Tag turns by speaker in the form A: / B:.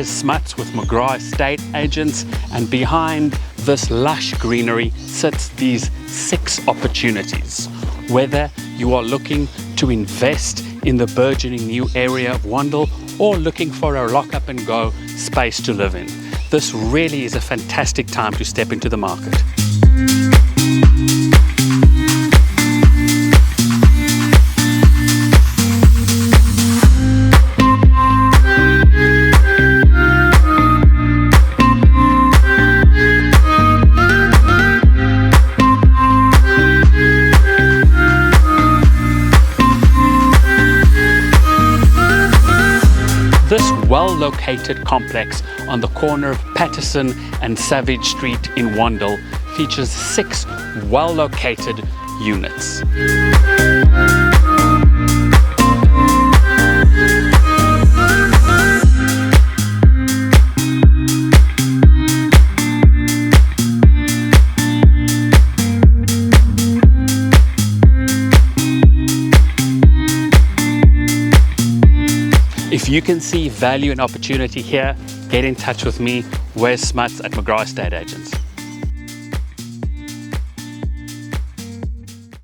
A: Wes Smuts with McGrath Estate Agents, and behind this lush greenery sits these 6 opportunities. Whether you are looking to invest in the burgeoning new area of Wandal or looking for a lock up and go space to live in, this really is a fantastic time to step into the market. This well-located complex on the corner of Pattison and Savage Street in Wandal features 6 well-located units. If you can see value and opportunity here, get in touch with me, Wes Smuts at McGrath Estate Agents.